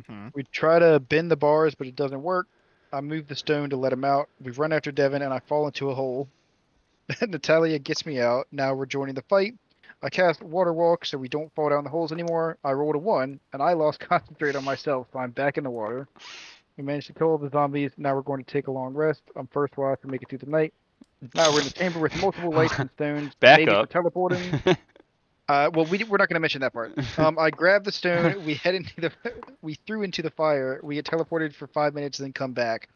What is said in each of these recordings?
Hmm. We try to bend the bars, but it doesn't work. I move the stone to let him out. We run after Devin, and I fall into a hole. Natalia gets me out. Now we're joining the fight. I cast Water Walk so we don't fall down the holes anymore. I rolled a 1, and I lost concentrate on myself, so I'm back in the water. We managed to kill all the zombies. Now we're going to take a long rest. I'm first watch to make it through the night. Now we're in a chamber with multiple lights and stones, Back maybe for up. teleporting. Well, we're not going to mention that part. I grabbed the stone. We head into the. We threw into the fire. We get teleported for 5 minutes and then come back.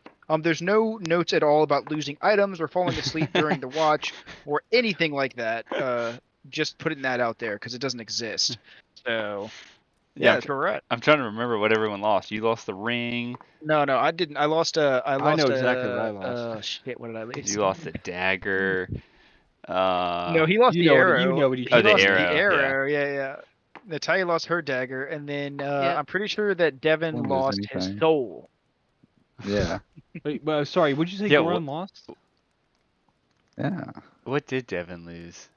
There's no notes at all about losing items or falling asleep during the watch or anything like that. Just putting that out there because it doesn't exist. So Yeah, yeah, that's where we're at. I'm trying to remember what everyone lost. You lost the ring. No, I didn't. I lost a. I I know lost exactly what I a. lost. Shit. What did I lose? You lost the dagger. No, he lost the You arrow. know what you're He Oh, the lost talking the about. arrow. Yeah. arrow. Yeah, yeah. Natalia lost her dagger, and then Yep. I'm pretty sure that Devin Didn't lose lost his anything. soul. Yeah. Wait, well, sorry, would you say Yeah, Goron lost? Yeah. What did Devin lose?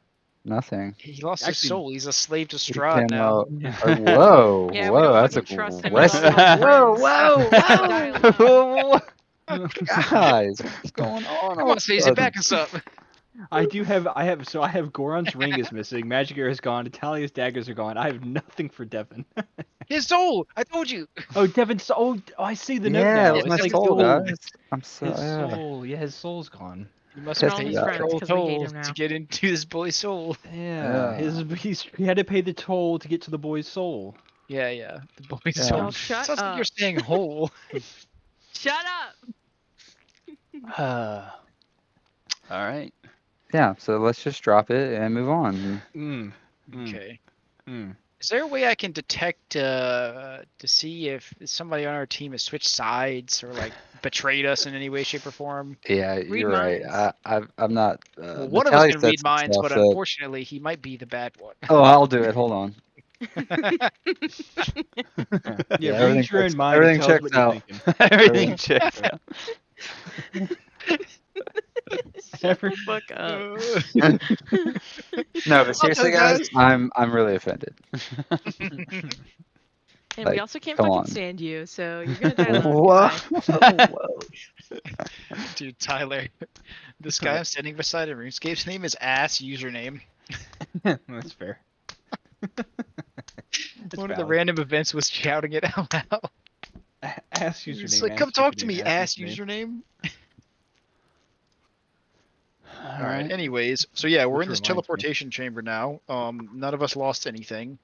Nothing. He lost his Actually- soul. He's a slave to He Strahd came now. out. Whoa, Yeah, we whoa, don't that's fucking trust him. aggressive. We all have Whoa, friends. whoa, Dialogue. whoa, guys, what's going on? Come all on, of a Stacey, sudden? back us up. I have Goron's ring is missing, Magic Air is gone, Natalia's daggers are gone. I have nothing for Devin. His soul. I told you. Oh, Devin's oh, I see the note Yeah, now. it was It's my like soul, the old- guys. I'm so His yeah. soul, yeah, his soul's gone. You must We're Pissed all pay his about friends troll because we hate toll him now. to get into this boy's soul. Yeah, Yeah. he had to pay the toll to get to the boy's soul. Yeah, yeah. The boy's Yeah. soul. Y'all shut Sounds like up. you're saying whole. Shut up. All right. Yeah, so let's just drop it and move on. Okay. Mm. Is there a way I can detect to see if somebody on our team has switched sides or like betrayed us in any way, shape, or form? Yeah, Read you're right. minds. I'm not. Well, one of us Natalia can said read some minds, stuff but that- unfortunately, he might be the bad one. Oh, I'll do it. Hold on. Yeah, everything read your checks- own mind everything and tell us checks what you're out. thinking. Everything checks out. Shut the fuck up. No, but seriously, guys, guys. I'm really offended. And Like, we also can't come fucking on. stand you, so you're gonna die alone. Whoa. Goodbye. Whoa. Dude, Tyler, this guy I'm standing beside in RuneScape's name is ass username. That's fair. That's One of the valid. random events was shouting it out loud. Ass username. He's like, ass come talk to username, me, ass username. All right. Anyways, so yeah, we're Which in this reminds me. teleportation chamber now. None of us lost anything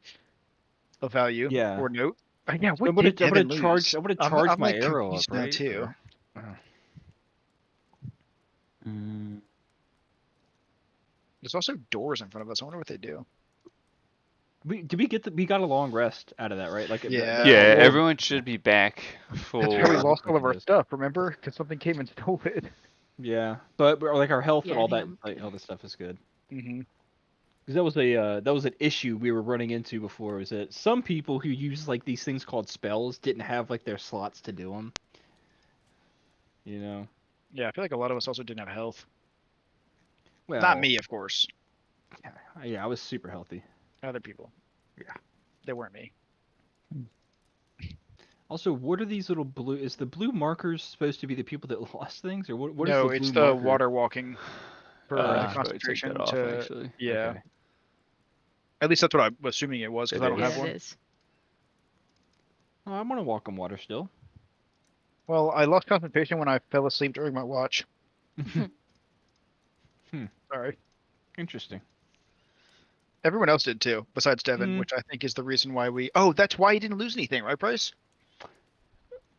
of value Yeah. or note. Yeah, I what would did have Devin lose? charged. I would have I'm- charged I'm, my like, arrow up, confused now, right? too. Or- Mm, There's also doors in front of us. I wonder what they do. Did we get we got a long rest out of that, right? Like Yeah. Yeah, well, everyone should be back That's why we for. lost all of our Yes. stuff. Remember, because something came and stole it. Yeah, but like our health Yeah, and all that, him. like all this stuff is good. Mm-hmm. Because that was an issue we were running into before. Was that some people who use like these things called spells didn't have like their slots to do them. You know. Yeah, I feel like a lot of us also didn't have health. Well, Not me, of course. Yeah, I was super healthy. Other people. Yeah, they weren't me. Also, what are these little blue? Is the blue markers supposed to be the people that lost things, or what is No, the it's blue the marker? water walking for I the should probably take concentration that off, to. actually. Yeah, Okay. at least that's what I'm assuming it was because It I don't is. have Yeah, one. it is. Oh, I want to walk on water still. Well, I lost concentration when I fell asleep during my watch. Sorry. Interesting. Everyone else did too, besides Devin, Mm. which I think is the reason why we. Oh, that's why he didn't lose anything, right, Bryce?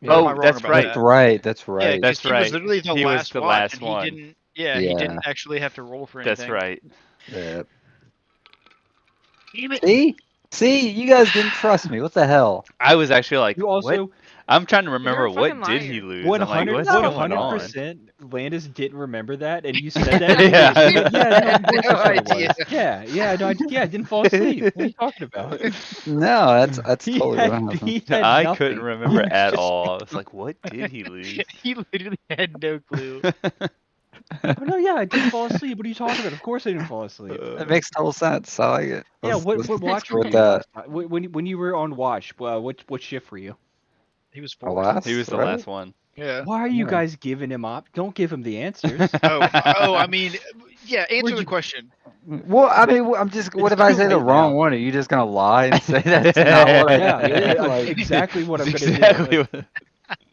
Yeah. Or am Oh, I wrong that's about right. That's that? right. That's Yeah, right. 'cause That's he right. was literally the He was last the watch, last and one. he didn't. Yeah, he didn't actually have to roll for anything. That's right. Yeah. Damn it. See, you guys didn't trust me. What the hell? I was actually like, You what? also I'm trying to You're remember a what fucking did he liar. lose. I'm like, what's going on? 100% Landis didn't remember that, and you said that. Yeah. and you went, yeah, no, of course No that's what it idea. was. Yeah, no, I didn't fall asleep. What are you talking about? No, that's He totally had, what happened. he had I nothing. couldn't remember at all. I was like, what did he lose? He literally had no clue. Oh, no, yeah, I didn't fall asleep. What are you talking about? Of course I didn't fall asleep. It makes total sense. I like it. Yeah, Let's what watch go were with you that. last night? When you were on watch? What shift were you? He was Our fourth. last, He was the right? last one. Yeah. Why are you Yeah. guys giving him Don't give him the answers. Oh, I mean, yeah. Answer Where'd the you- question. Well, I mean, I'm just. What It's if I too say the late wrong now. one? Are you just gonna lie and say that it's not what I Yeah, did? exactly what I'm That's gonna exactly do. what-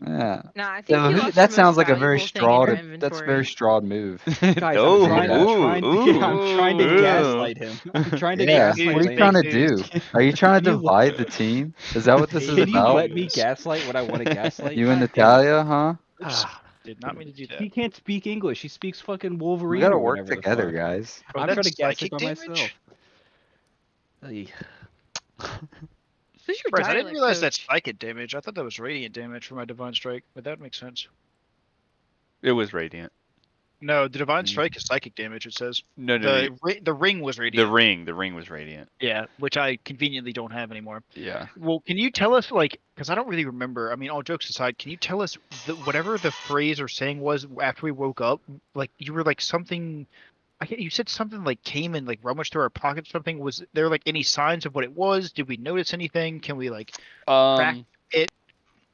Yeah. Nah, I So think you who, lost that your sounds most like a very valuable thing in your straw. That's a very inventory. straw move. Guys, No. I'm trying to Ooh. gaslight him. I'm trying to Yeah. Fake What gaslight are you news, trying to fake do? news. Are you trying to Can you let- divide the team? Is that what this is Can you about? let me News. gaslight what I want to gaslight? You and God damn it. Natalia, huh? Ah, Did not mean to do that. he can't speak English. He speaks fucking We Wolverine gotta or work whatever the together, fuck. guys. Oh, I'm trying to that's gaslight psychic by damage? myself. Ay. Who's your Bryce, I didn't dialect realize that's coach? psychic damage. I thought that was radiant damage for my divine strike, but that makes sense. It was radiant. No, the divine Mm. strike is psychic damage. It says No, no, the ring was the radiant. ring was radiant. Yeah, which I conveniently don't have anymore. Yeah. Well, can you tell us, like, because I don't really remember. I mean, all jokes aside, can you tell us whatever the phrase or saying was after we woke up? Like, you were like something. You said something like came and like rummaged through our pockets. Something was there like any signs of what it was? Did we notice anything? Can we like track Um. it?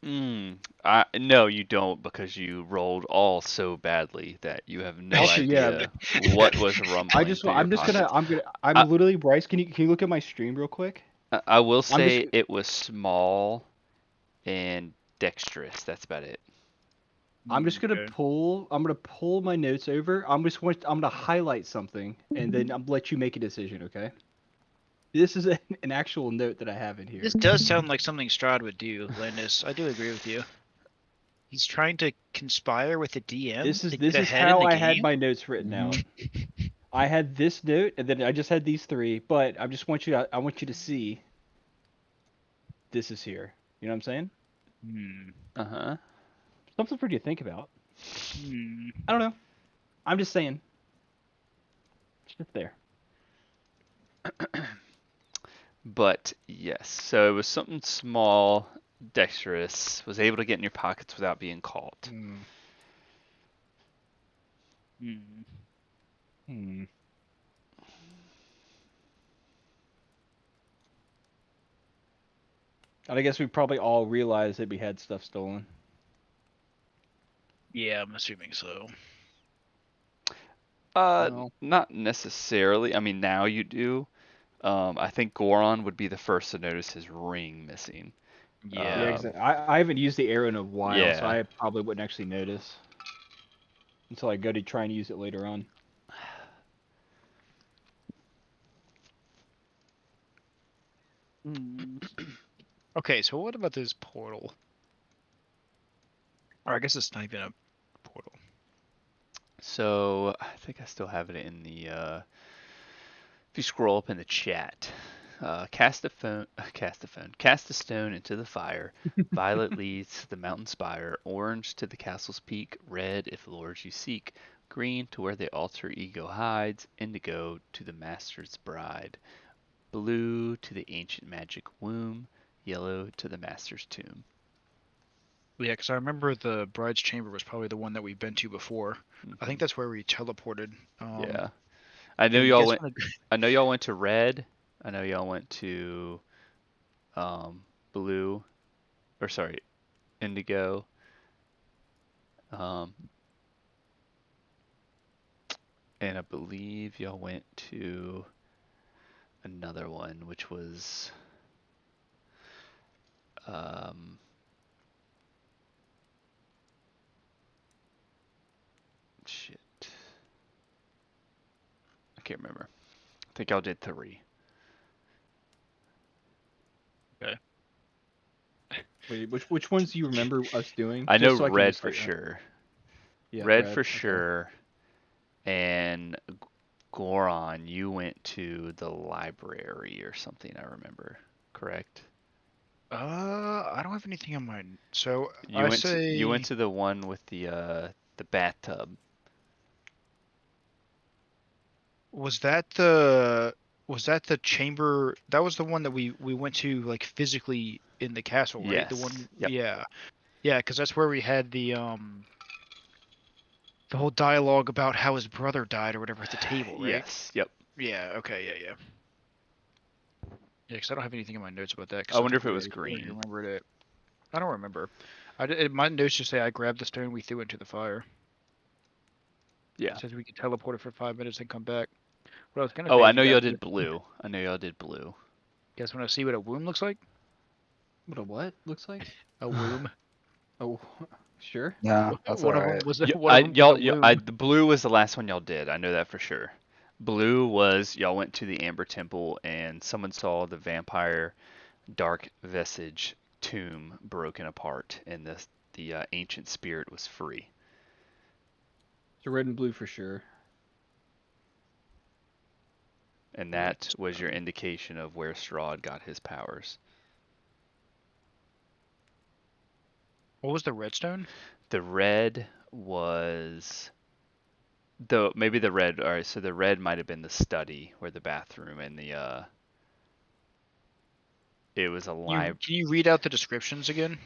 No, you don't because you rolled all so badly that you have no Also, yeah, idea what was rumbling through your I'm just gonna, pockets. I'm I- literally, Bryce, can you look at my stream real quick? I will I'm just, say it was small and dexterous. That's about it. I'm just gonna Okay. pull my notes over. I'm gonna highlight something and then I'm let you make a decision, okay? This is an actual note that I have in here. This does sound like something Strahd would do, Landis. I do agree with you. He's trying to conspire with the DM to This get is ahead in how the I game. had my notes written down. I had this note and then I just had these three, but I want you to see this is here. You know what I'm saying? Hmm. Uh-huh. Something for you to think about. Hmm. I don't know. I'm just saying. It's just there. But yes, so it was something small, dexterous, was able to get in your pockets without being caught. Hmm. Hmm. Hmm. And I guess we probably all realized that we had stuff stolen. Yeah, I'm assuming so. Well. Not necessarily. I mean, now you do. I think Goron would be the first to notice his ring missing. Yeah. Yeah, exactly. I haven't used the arrow in a while, so Yeah. I probably wouldn't actually notice until I go to try and use it later on. Okay, so what about this portal? Or I guess it's not even a portal. So I think I still have it in the. If you scroll up in the chat, cast a stone into the fire. Violet leads to the mountain spire. Orange to the castle's peak. Red if lords you seek. Green to where the alter ego hides. Indigo to the master's bride. Blue to the ancient magic womb. Yellow to the master's tomb. Yeah, because I remember the bride's chamber was probably the one that we've been to before. I think that's where we teleported. Yeah. I know and y'all guess went. when I know y'all went to red. I know y'all went to blue, or sorry, indigo. And I believe y'all went to another one, which was shit. I can't remember. I think y'all did 3. Wait, which ones do you remember us doing? I know Just so I can red just for write- sure. Yeah, Red for okay. sure. And Goron, you went to the library or something. I remember. Correct. I don't have anything on mine. So You I went say to, you went to the one with the bathtub. was that the chamber? That was the one that we went to like physically in the castle, right? The Yes. one. Yep. Yeah. Yeah, because that's where we had the whole dialogue about how his brother died or whatever at the table, right? Yes. Yep. Yeah. Okay. Yeah. Yeah. Yeah, because I don't have anything in my notes about that. I wonder if it I was don't green. remember it. I don't remember. My notes just say I grabbed the stone we threw into the fire. Yeah. It says we can teleport it for 5 minutes and come back. What I was gonna Oh, say I is know you y'all guys, did blue. I know y'all did blue. guys want to see what a womb looks like? What a what looks like? A womb. Oh, sure. Yeah, that's One of them alright. was Y- one I, of them was a y'all, womb. the blue was the last one y'all did. I know that for sure. Blue was y'all went to the Amber Temple and someone saw the vampire dark vestige tomb broken apart, and the ancient spirit was free. So red and blue for sure. And that was your indication of where Strahd got his powers. What was the redstone? The red was maybe the red. All right, so the red might have been the study, where the bathroom and the it was a live Can you read out the descriptions again?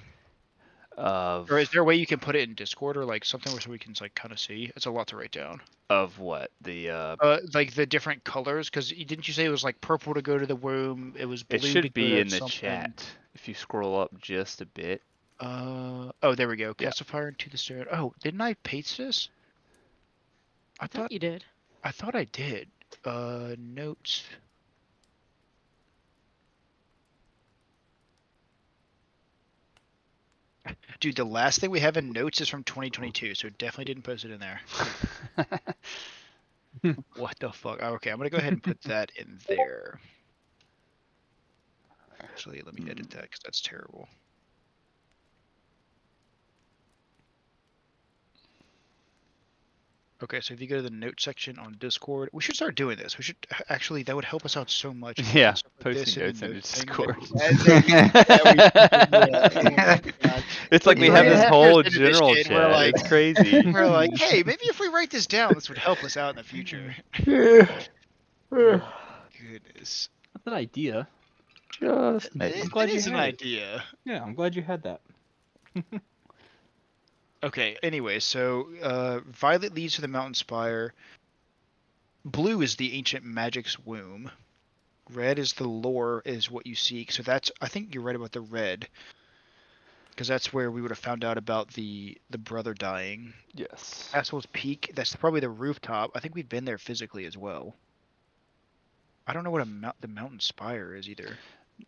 of Or is there a way you can put it in Discord or like something where so we can like kind of see? It's a lot to write down. of what the Like the different colors, because didn't you say it was like purple to go to the womb? It was it blue to should go be to in the something. chat if you scroll up just a bit. Oh, there we go. Yeah. Cast a fire into the stone. Oh, didn't I paste this? I thought you did. I thought I did. Notes. Dude, the last thing we have in notes is from 2022, so definitely didn't post it in there. What the fuck? Oh, okay, I'm gonna go ahead and put that in there. Actually, let me edit that because that's terrible. Okay, so if you go to the note section on Discord, we should start doing this. We should actually, that would help us out so much. If we Yeah, put stuff like posting this in notes the into notes thing. Discord. Oh my God. It's like we We're have this half whole years into this general shit, chat. we're like, It's crazy. we're like, hey, maybe if we write this down, this would help us out in the future. Oh, goodness. That's an idea. Just maybe. I'm glad It you is an had it. idea. Yeah, I'm glad you had that. Okay, anyway, so violet leads to the mountain spire. Blue is the ancient magic's womb. Red is the lore, is what you seek. So that's, I think you're right about the red, because that's where we would have found out about the brother dying. Yes. Castle's Peak, that's probably the rooftop. I think we've been there physically as well. I don't know what the mountain spire is either.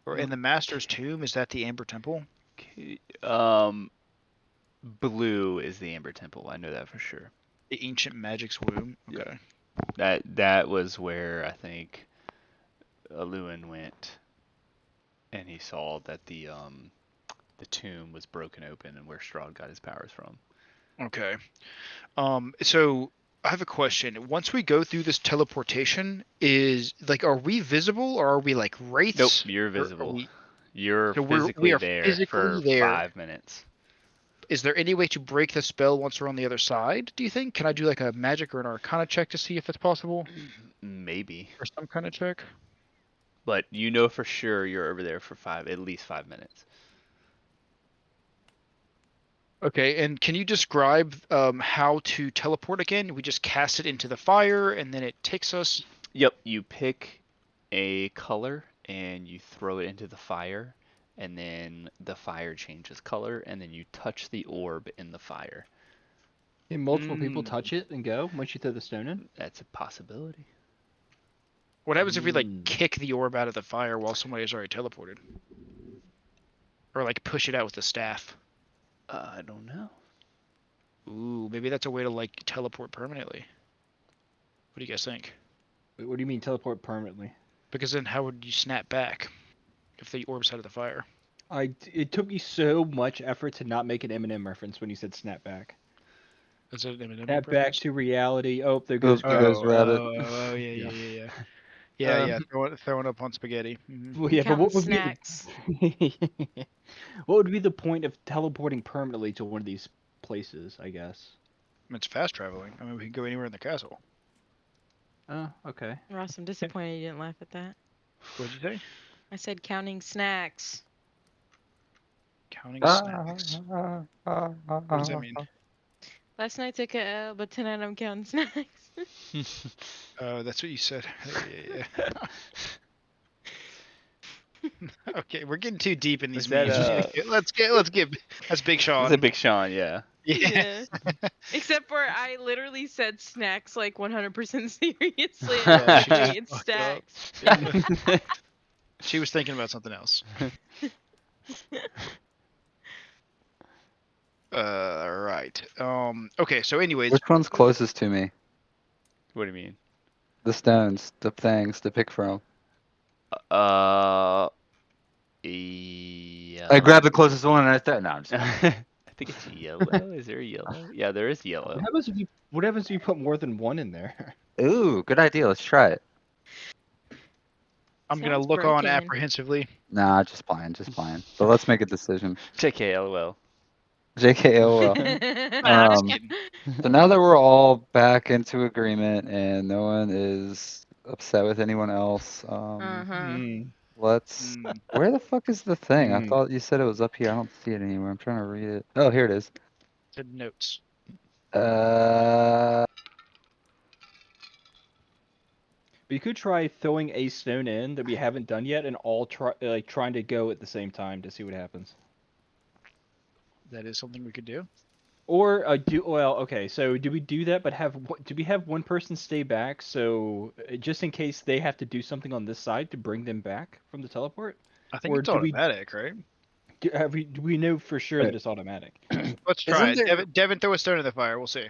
Or in the Master's Tomb, is that the Amber Temple? Blue is the Amber Temple. I know that for sure. The ancient magic's womb. Yeah. Okay. That was where I think Aluin went, and he saw that the tomb was broken open and where Strahd got his powers from. Okay. So I have a question. Once we go through this teleportation, is like, are we visible or are we like Nope, wraiths? you're Or are visible. we? You're So physically we are there physically for there. 5 minutes. Is there any way to break the spell once we're on the other side? Do you think? Can I do like a magic or an arcana check to see if it's possible, Maybe. or some kind of check? But you know for sure you're over there for at least 5 minutes. Okay, and can you describe how to teleport again? We just cast it into the fire, and then it takes us. Yep, you pick a color and you throw it into the fire, and then the fire changes color, and then you touch the orb in the fire. Can multiple people touch it and go once you throw the stone in? That's a possibility. What happens if we like Mm. kick the orb out of the fire while somebody is already teleported, or like push it out with the staff? I don't know. Ooh, maybe that's a way to like teleport permanently. What do you guys think? Wait, what do you mean teleport permanently? Because then how would you snap back if the orb's out of the fire? It took me so much effort to not make an Eminem reference when you said snapback. Is it an Snap back to reality. Oh, there goes Oop, there Greg. goes Rabbit. Oh, Yeah. yeah. Um, Throwing up on spaghetti. Well, yeah, but Counting what would snacks. be what would be the point of teleporting permanently to one of these places? I guess. It's fast traveling. I mean, we can go anywhere in the castle. Oh, okay. Ross, I'm disappointed you didn't laugh at that. What'd you say? I said counting snacks. Counting Ah, snacks. ah, ah, What does that mean? Last night took a L, but tonight I'm counting snacks. That's what you said. Yeah. Okay, we're getting too deep in these Is that, memes. Let's get. That's Big It's Sean. a Big Sean, yeah. Yeah. Except for I literally said snacks like 100% seriously, and Yeah, I was like, she just wait, it's fucked up. stacks. Yeah. She was thinking about something else. Right. Okay. So, anyways, Which one's closest to me? What do you mean? The stones, the things to pick from. Yeah. I grabbed the closest one and I thought, no, I'm just kidding. I think it's yellow. Is there a yellow? Yeah, there is yellow. What happens if you put more than one in there? Ooh, good idea. Let's try it. I'm gonna Sounds look on broken. apprehensively. Nah, just playing, just playing. But let's make a decision. JK, LOL. JKLOL. Nah, I'm just Um, kidding. So now that we're all back into agreement and no one is upset with anyone else, Uh-huh. let's. Mm, Where the fuck is the thing? I Mm. thought you said it was up here. I don't see it anywhere. I'm trying to read it. Oh, here it is. to notes. Uh, But you could try throwing a stone in that we haven't done yet, and all trying to go at the same time to see what happens. That is something we could do. Or okay. So do we do that? But do we have one person stay back? So just in case they have to do something on this side to bring them back from the teleport. I think Or it's do we automatic, right? do we know for sure that Wait. it's automatic? Let's try isn't it. there? Devin, throw a stone in the fire. We'll see.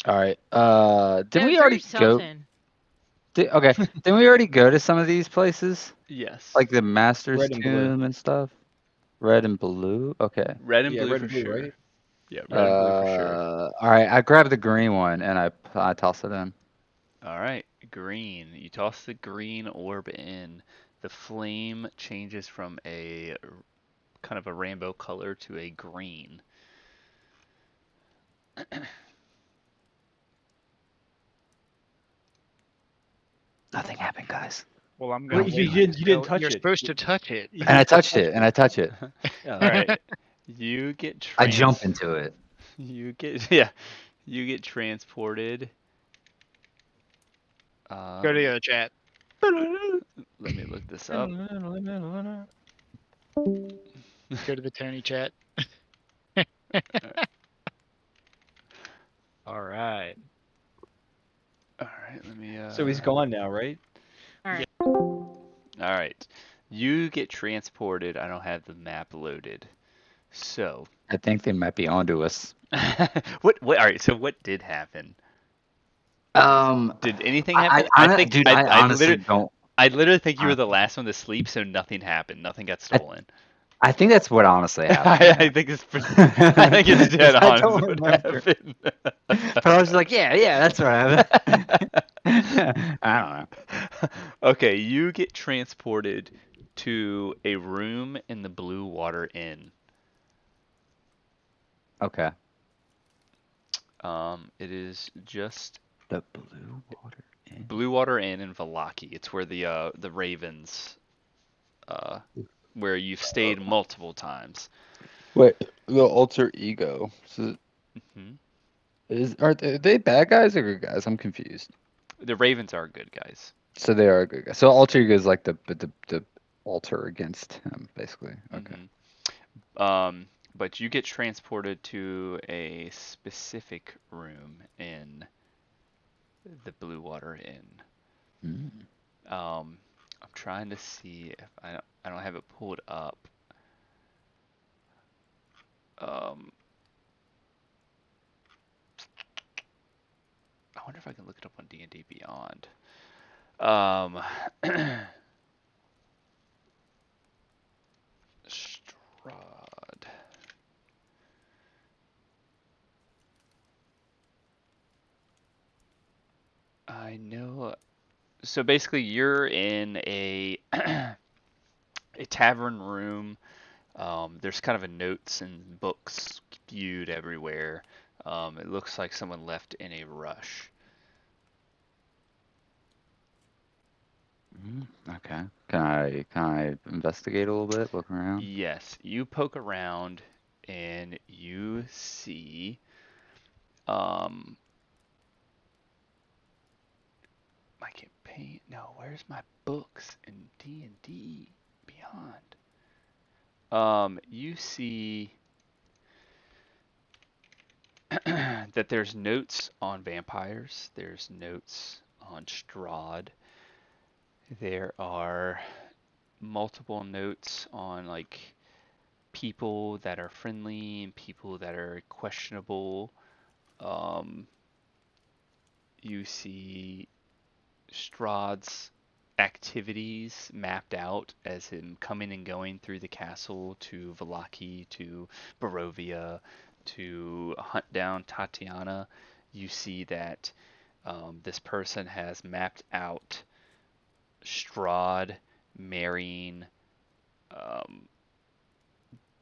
All right. Did No, we throw already yourself go? in. Okay. Didn't we already go to some of these places? Yes. Like the Master's Red and blue. Tomb and stuff? Red and blue? Okay. Red and Yeah, blue red for and blue, sure. right? Yeah, red and blue for sure. All right. I grabbed the green one and I toss it in. All right, green. You toss the green orb in. The flame changes from a kind of a rainbow color to a green. Nothing happened, guys. Well, I'm gonna Wait, wait. you didn't until- touch You're it. supposed to touch it. You And I just touched touched it, and I touch it. Yeah. All right. You get I jump into it. You get yeah. You get transported. Go to the other chat. Let me look this up. Go to the Tony chat. All right. All right, let me So he's gone now, right? All right. You get transported. I don't have the map loaded. So, I think they might be onto us. all right, so what did happen? Did anything I, happen? I, dude, I honestly literally don't. I literally think you were the last one to sleep, so nothing happened. Nothing got stolen. I think that's what honestly happened. I think it's I think it's dead 'Cause I on is don't what remember. happened. But I was like, yeah, that's what happened. I don't know. Okay, you get transported to a room in the Blue Water Inn. Okay. It is just The Blue Water Inn. Blue Water Inn in Valaki. It's where the Ravens, where you've stayed multiple times. Wait, the alter ego. So Hmm. are they bad guys or good guys? I'm confused. The Ravens are good guys. So they are good guys. So alter ego is like the alter against him, basically. Okay. But you get transported to a specific room in the Blue Water Inn. Mm. I'm trying to see if I don't have it pulled up. I wonder if I can look it up on D&D Beyond. Strahd. I know. So basically, you're in a a tavern room. There's kind of a notes and books spewed everywhere. It looks like someone left in a rush. Okay. Can I investigate a little bit? Look around. Yes, you poke around and you see um my campaign. No, where's my books in D&D? beyond. You see that there's notes on vampires. There's notes on Strahd. There are multiple notes on like people that are friendly and people that are questionable. Um, you see Strahd's activities mapped out as him coming and going through the castle to Vallaki, to Barovia, to hunt down Tatiana. You see that this person has mapped out Strahd marrying um,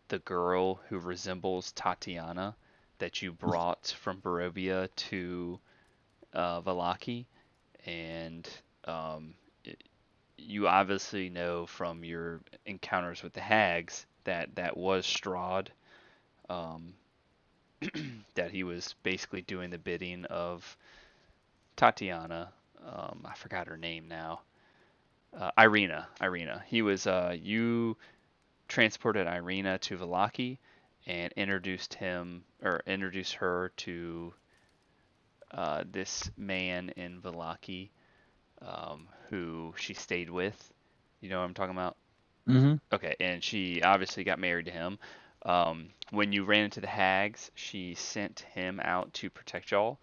the girl who resembles Tatiana that you brought from Barovia to Vallaki, and um, you obviously know from your encounters with the hags that that was Strahd, um, that he was basically doing the bidding of Tatiana. I forgot her name now. Irina. Irina. He was. You transported Irina to Vallaki and introduced her to this man in Vallaki, who she stayed with. You know what I'm talking about? Mm-hmm. Okay, and she obviously got married to him. When you ran into the hags, she sent him out to protect y'all,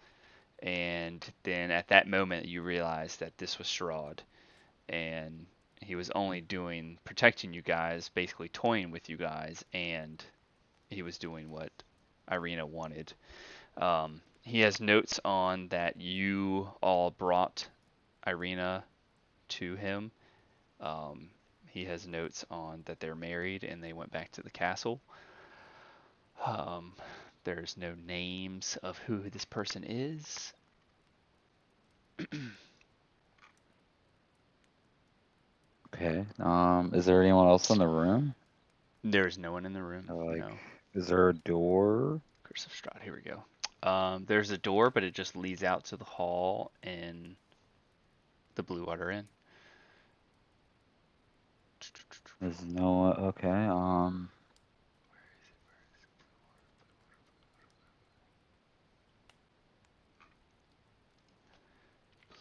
and then at that moment you realized that this was Strahd, and he was only doing protecting you guys, basically toying with you guys, and he was doing what Irina wanted. He has notes on that you all brought Irina to him. Um, he has notes on that they're married and they went back to the castle. Um, there's no names of who this person is. Okay. Is there anyone else in the room? There's no one in the room. Like, No. is there a door? Curse of Strahd. Here we go. There's a door, but it just leads out to the hall in the Blue Water Inn. There's no. Okay.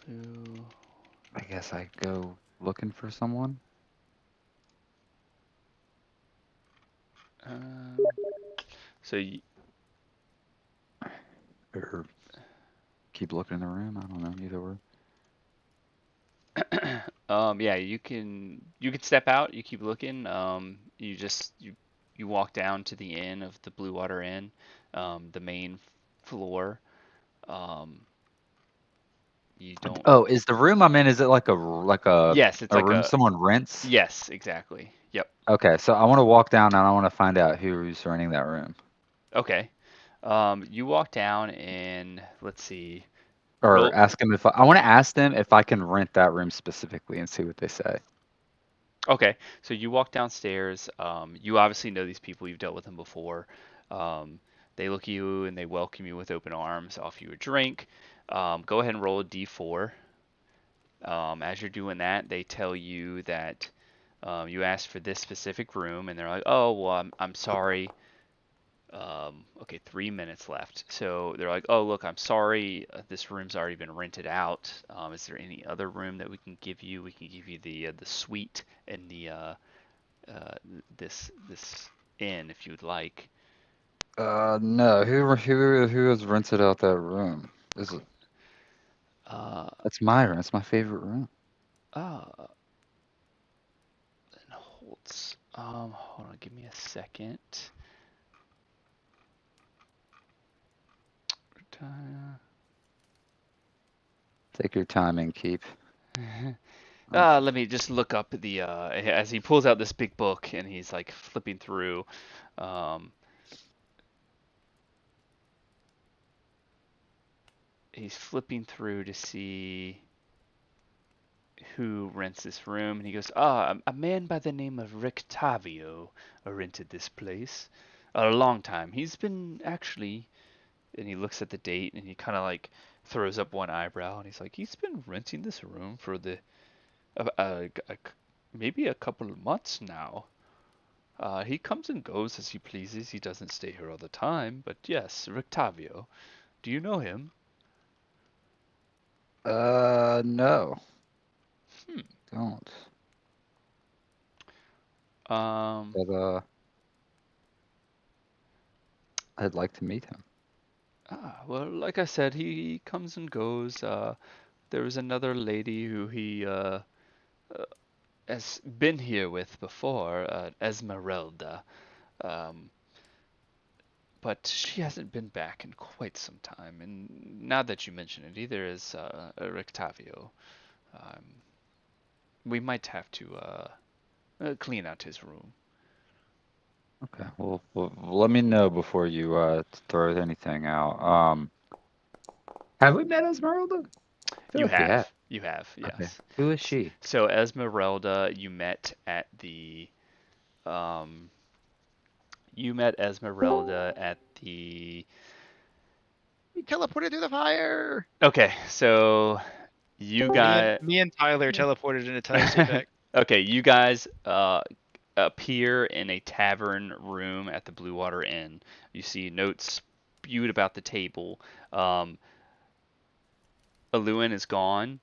Blue. I guess I go looking for someone. Um, so you, Or keep looking in the room. I don't know. Either way. yeah, you can step out. You keep looking. You walk down to the inn of the Blue Water Inn, the main floor. Um, you don't. Oh, is the room I'm in? Is it like a Yes, it's a like room a. someone rents? Yes, exactly. Yep. Okay, so I want to walk down and I want to find out who's renting that room. Okay. You walk down and let's see. Or Roll. ask them if I want to ask them if I can rent that room specifically and see what they say. Okay, so you walk downstairs. You obviously know these people. You've dealt with them before. Um, they look at you and they welcome you with open arms, offer you a drink. Go ahead and roll a d4. As you're doing that, they tell you that you asked for this specific room, and they're like, "Oh, well, I'm sorry. Okay, 3 minutes left." So they're like, "Oh, look, I'm sorry. This room's already been rented out. Is there any other room that we can give you? We can give you the suite and the uh, this inn if you'd like." No. Who has rented out that room? Is it? Uh, That's my room. It's my favorite room. uh, and Holtz. Hold on, give me a second. Take your time and keep. Let me just look up the as he pulls out this big book and he's like flipping through. Um, he's flipping through to see who rents this room, and he goes, a man by the name of Rictavio rented this place a long time. He's been actually," and he looks at the date and he kind of like throws up one eyebrow and he's like, "He's been renting this room for the maybe a couple of months now. He comes and goes as he pleases. He doesn't stay here all the time. But yes, Rictavio. Do you know him? No, Hmm. don't. Um, But I'd like to meet him. well, like I said, he comes and goes. There was another lady who he has been here with before, Esmeralda. Um, but she hasn't been back in quite some time. And now that you mention it, either is Rictavio. Um, we might have to clean out his room. Okay. Well, let me know before you throw anything out. Have we met Esmeralda? I feel You like we have. have, you have, Okay. yes. Who is she? So Esmeralda, um, you met Esmeralda at the. We teleported through the fire. Okay, so you guys. Me and Tyler teleported into Tyler's state back. Okay, you guys appear in a tavern room at the Blue Water Inn. You see notes spewed about the table. Aluin is gone.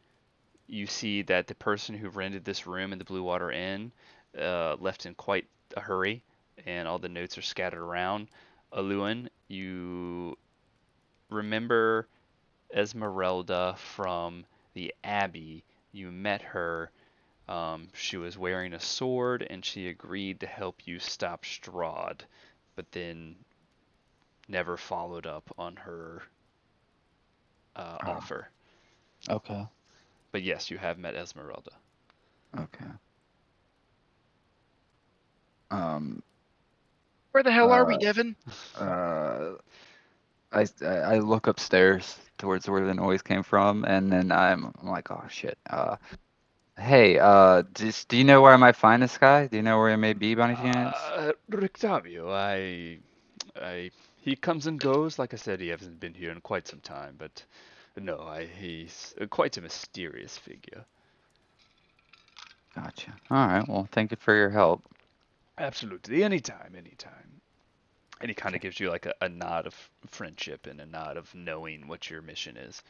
You see that the person who rented this room in the Blue Water Inn left in quite a hurry, and all the notes are scattered around. Aluin, you remember Esmeralda from the Abbey. You met her. She was wearing a sword, and she agreed to help you stop Strahd, but then never followed up on her offer. Okay. But yes, you have met Esmeralda. Okay. Um. Where the hell are we, Uh. Devin? Uh. I look upstairs towards where the noise came from, and then I'm like, oh shit. Hey. Do you know where I might find this guy? Do you know where he may be by any chance? Rictavio, he comes and goes. Like I said, he hasn't been here in quite some time, but no, he's quite a mysterious figure. Gotcha. All right. Well, thank you for your help. Absolutely, anytime, anytime. And he kind of Okay. gives you like a nod of friendship and a nod of knowing what your mission is.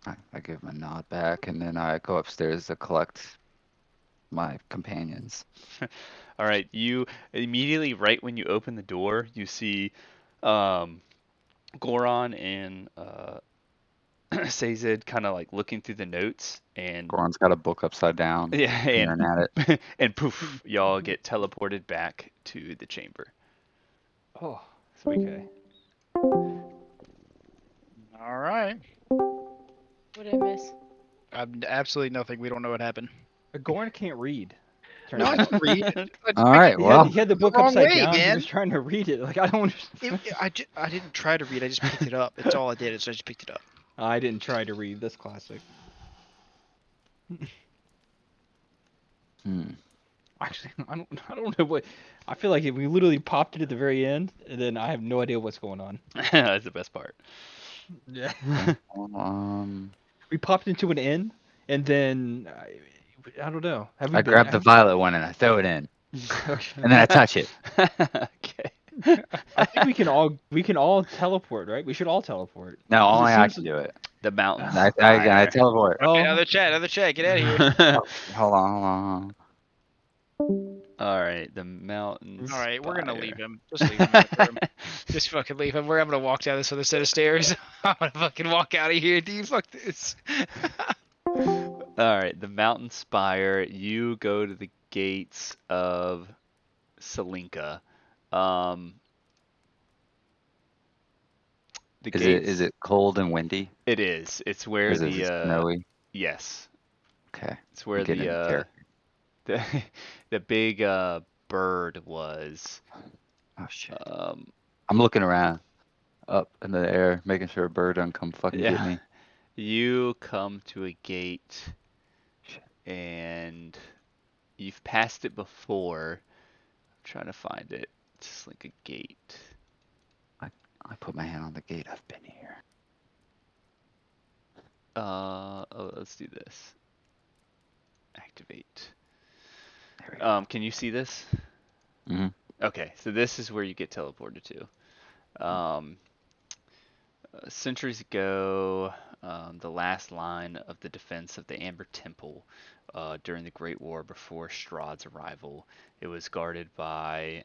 I give him a nod back, and then I go upstairs to collect my companions. All right, you immediately, right when you open the door, you see um, Goron and Sazed kind of like looking through the notes, and Goron's got a book upside down, yeah, staring at it. and poof, y'all get teleported back to the chamber. Oh, Okay. All right. What'd I miss? Absolutely nothing. We don't know what happened. Goran can't read. No, I can read. All right. He Well, had the book wrong upside way, down. He man. was trying to read it. Like I don't understand. I didn't try to read. I just picked it up. It's all I did. Is I just picked it up. I didn't try to read this classic. hmm. Actually, I don't know what. I feel like we literally popped it at the very end, and then I have no idea what's going on. That's the best part. Yeah. Okay. Well, We popped into an inn, and then I don't know. Have we I been? grab the violet one and I throw it in, Okay. and then I touch it. Okay. I think we can all teleport, right? We should all teleport. No, 'Cause it only I seems can do it. The mountain I spire. teleport. Oh, Another chat. Another chat. Get out of here. Oh, hold on, hold on. All right, the mountain All right, we're gonna spire. leave him. Just leave him in the room. Just fucking leave him. I'm gonna walk down this other set of stairs. I'm gonna fucking walk out of here, dude. Fuck this. All right, the mountain spire. You go to the gates of Selinka. Um, the gates. Is it cold and windy? It is. It's Or where is it snowy? yes. Okay. It's where Get into character. the the big bird was. Oh shit. Um, I'm looking around, up in the air, making sure a bird doesn't come fucking get yeah. me. You come to a gate Shit. and you've passed it before. I'm trying to find it. It's like a gate. I put my hand on the gate. I've been here. Oh, let's do this. Activate. we go. Can you see this? Mhm. Okay, so this is where you get teleported to. Centuries ago, the last line of the defense of the Amber Temple during the Great War before Strahd's arrival. It was guarded by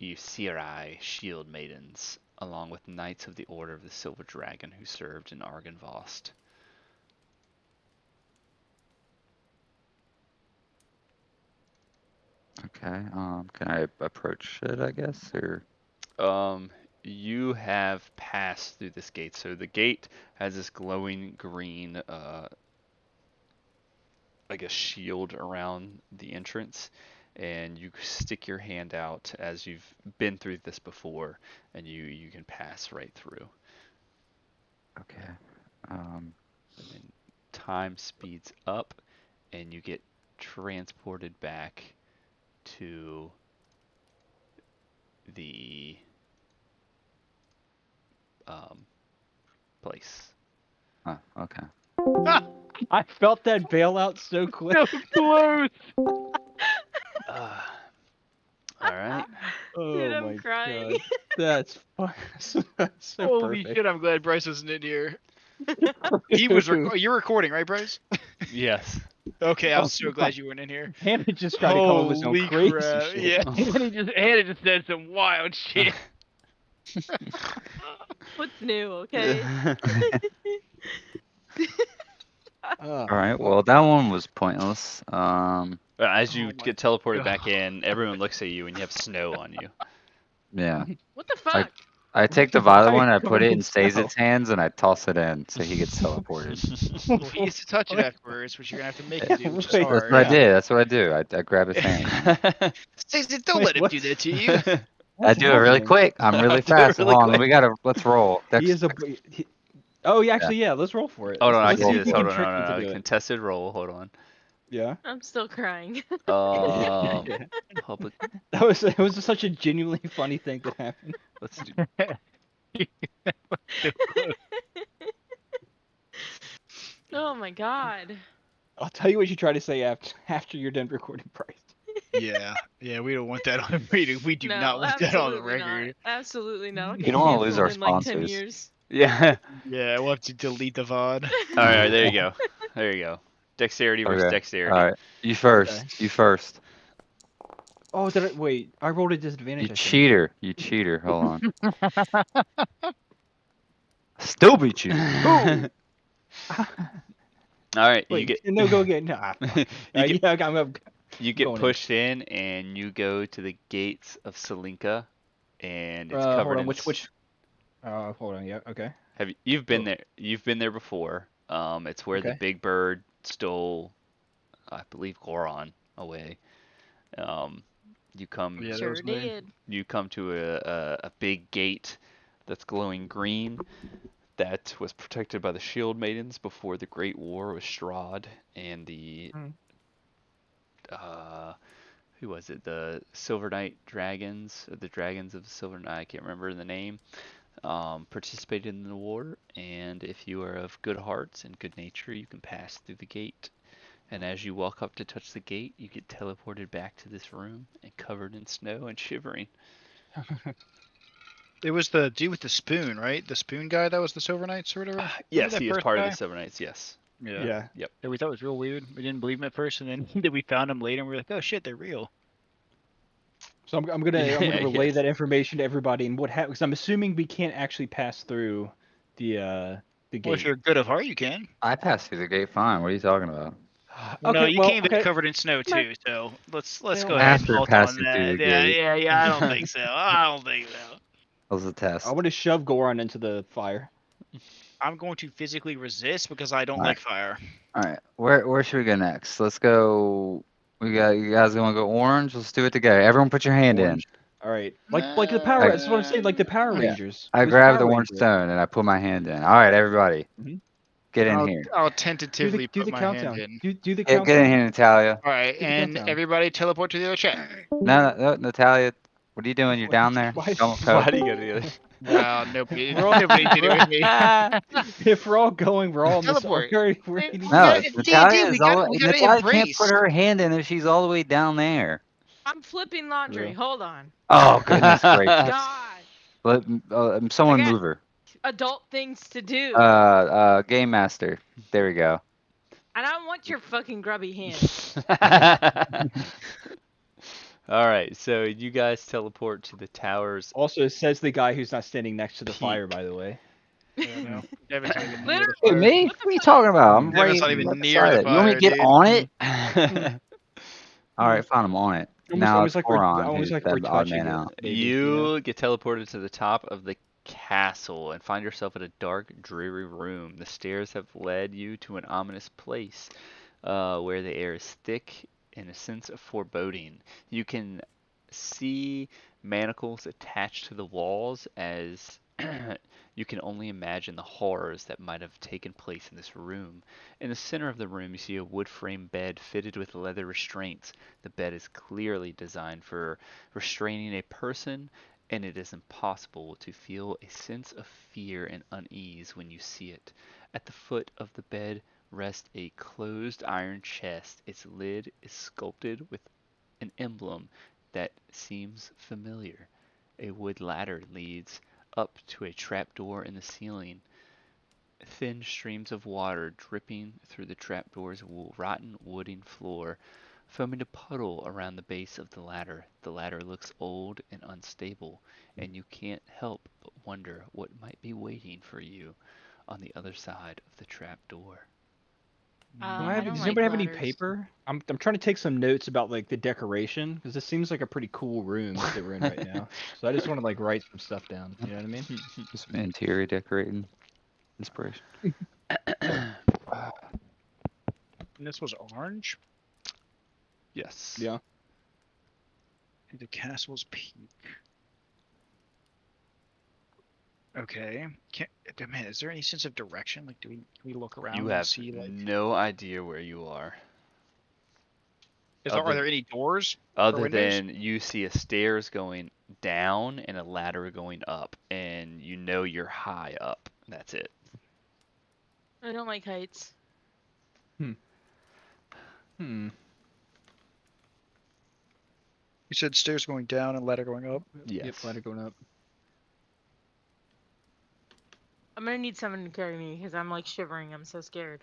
Ysiri shield maidens, along with knights of the Order of the Silver Dragon who served in Argynvost. Okay. Can I approach it? I guess, or You have passed through this gate. So the gate has this glowing green, like a shield around the entrance, and you stick your hand out as you've been through this before, and you can pass right through. okay. And then time speeds up, and you get transported back to the place. Okay. I felt that bailout so quick. So close. Uh, all right. Oh Dude, I'm my crying. god. That's fun. That's so Holy perfect. shit! I'm glad Bryce wasn't in here. He was. You're recording, right, Bryce? Yes. Okay, I'm Oh so my- glad you weren't in here. Hannah just tried to come up with some Holy crazy crap! shit. Yeah, Hannah just said some wild shit. What's new, okay? All right. Well, that one was pointless. As Oh you my get teleported God. back in, everyone looks at you and you have snow on you. Yeah. What the fuck? I take the violet Why one, I come put it in in snow? Sazed's hands, and I toss it in, so he gets teleported. Well, he gets to touch it afterwards, which you're gonna have to make him do, which is Wait, That's hard. what I yeah. did. That's what I do. I grab his hand. Stacey, don't Wait, let him do what's- that to you. I What's do it really happening? quick. I'm really Do it fast. really Hold on, quick. let's roll. He is a. Oh, yeah, actually, yeah. Let's roll for it. Hold on, I Let's can see do if this. we Hold can on, trick hold him to on. do it. Contested roll. Hold on. Yeah. I'm still crying. Um, public. It was such a genuinely funny thing that happened. Let's do. So close. Oh my god. I'll tell you what you try to say after you're done recording, Bryce. Yeah, we don't want that on. We do No, not want that on the absolutely record. not. Absolutely not. I'll We get don't want to lose canceled our in like 10 sponsors. years. Yeah. Yeah, we'll have to delete the VOD. All right. There you go. There you go. Dexterity versus Okay. dexterity. All right. You first. Okay. You first. Oh, wait, I rolled a disadvantage. You I think. cheater. You cheater. Hold on. Still beat you. All right. You Wait, get. no, go again. Nah, fuck. you get. Yeah, I'm You get going in. pushed in, and you go to the gates of Selinka, and it's covered hold on, in. which? Hold on. Yeah, okay. You've been Oh. there? You've been there before. It's where the Okay. big bird stole, I believe, Goron away. You come. Yeah, that Sure was me. did. You come to a big gate that's glowing green that was protected by the shield maidens before the Great War with Strahd and the who was it? The Silver Knight dragons, or the dragons of the Silver Knight. I can't remember the name. Participated in the war, and if you are of good hearts and good nature, you can pass through the gate. And as you walk up to touch the gate, you get teleported back to this room and covered in snow and shivering. It was the dude with the spoon, right? The spoon guy that was the Silver Knights or whatever. Yes, that he is first part guy? of the Silver Knights. Yes. Yeah. Yeah. That we thought was real weird. We didn't believe him at first, and then then we found him later, and we were like, "Oh shit, they're real." So I'm gonna relay Yes. that information to everybody, and what happens? I'm assuming we can't actually pass through the Well, gate. if you're good of heart, you can. I passed through the gate fine. What are you talking about? Well, no, Okay, you well, came in okay. covered in snow too. So let's Well, go ahead and After halt on passing through that. the Yeah, gate. I don't think so. I don't think so. That was a test. I want to shove Goron into the fire. I'm going to physically resist because I don't Alright. like fire. All right. Where should we go next? Let's go. You guys want to go orange? Let's do it together. Everyone, put your hand Orange. All right, like the Power. I- That's what I'm saying. Like the Power Yeah. Rangers. I Who's grab the Power orange Ranger? stone and I put my hand in. All right, everybody, Mhm. get in here. I'll Do tentatively the put my countdown. hand in. Do the Get in countdown. here, Natalia. All right, Do the and countdown. everybody teleport to the other chat. No, Natalia. What are you doing? You're down there? Why- Don't Why cope. do you go together? Nobody, We're all- nobody did it with me. If we're all going, we're all in this. Teleport. Where We we need to No, gotta, go. it's Natalia D&D. is all. We gotta Natalia can't put embrace. her hand in if she's all the way down there. I'm flipping laundry. Real. Hold on. Oh goodness gracious! God. Let I someone got move her. adult things to do. Game master. There we go. I don't want your fucking grubby hands. All right, so you guys teleport to the towers. Also, it says the guy who's not standing next to the Peak. fire. By the way. I don't know. Devin's not even near the Literally. Hey, fire. me? What the What are you fuck? talking about? I'm Devin's right not even right near beside the it. You want me to fire, get dude. on it? you All right, fine. I'm on it. Now it's Boron who's the odd touching man it. out. Maybe, you know? get teleported to the top of the castle and find yourself in a dark, dreary room. The stairs have led you to an ominous place where the air is thick and a sense of foreboding. You can see manacles attached to the walls as you can only imagine the horrors that might have taken place in this room. In the center of the room, you see a wood frame bed fitted with leather restraints. The bed is clearly designed for restraining a person, and it is impossible to feel a sense of fear and unease when you see it. At the foot of the bed rests a closed iron chest. Its lid is sculpted with an emblem that seems familiar. A wood ladder leads up to a trapdoor in the ceiling. Thin streams of water dripping through the trapdoor's rotten wooden floor, foaming a puddle around the base of the ladder. The ladder looks old and unstable, and you can't help but wonder what might be waiting for you on the other side of the trapdoor. I don't Does like anybody have any ladders. paper? I'm trying to take some notes about like the decoration because this seems like a pretty cool room that we're in right now. So I just want to like write some stuff down. You know what I mean? Just interior decorating inspiration. And this was orange. Yes. Yeah. The castle's peak. Okay. Man, is there any sense of direction? Like, do we look around You and have see like? no idea where you are. Are there any doors? Other windows? than you see a stairs going down and a ladder going up, and you know you're high up. That's it. I don't like heights. Hmm. You said stairs going down and ladder going up. Yes. Yep. Ladder going up. I'm gonna need someone to carry me because I'm like shivering. I'm so scared.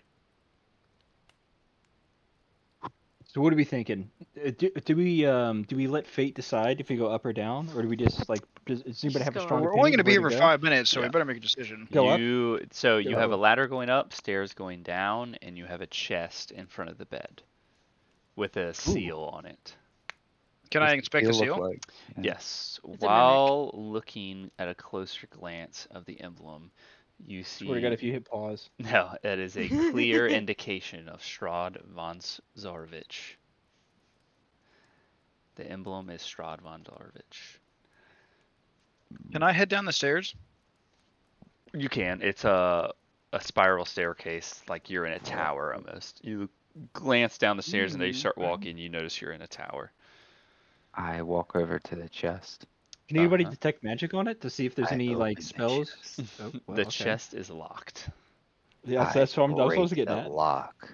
So what are we thinking? Do we let fate decide if we go up or down, or do we just like does anybody have a go strong We're opinion only going to of be where here for 5 minutes, so we Yeah. better make a decision. Go up? You have a Go. ladder going up, stairs going down, and you have a chest in front of the bed with a seal on it. Can I inspect the seal? Like? Yeah. Yes. It's a While looking at a closer glance of the emblem, you see. Swear to God, if you hit pause. No, that is a clear indication of Strahd von Zarovich. The emblem is Strahd von Zarovich. Can I head down the stairs? You can. It's a spiral staircase, like you're in a tower almost. You glance down the stairs and then you start walking. You notice you're in a tower. I walk over to the chest. Can anybody Uh-huh. detect magic on it to see if there's I any open like the spells? chest. Oh, well, The okay. chest is locked. Yeah, I that's what I'm break supposed to get the that. lock.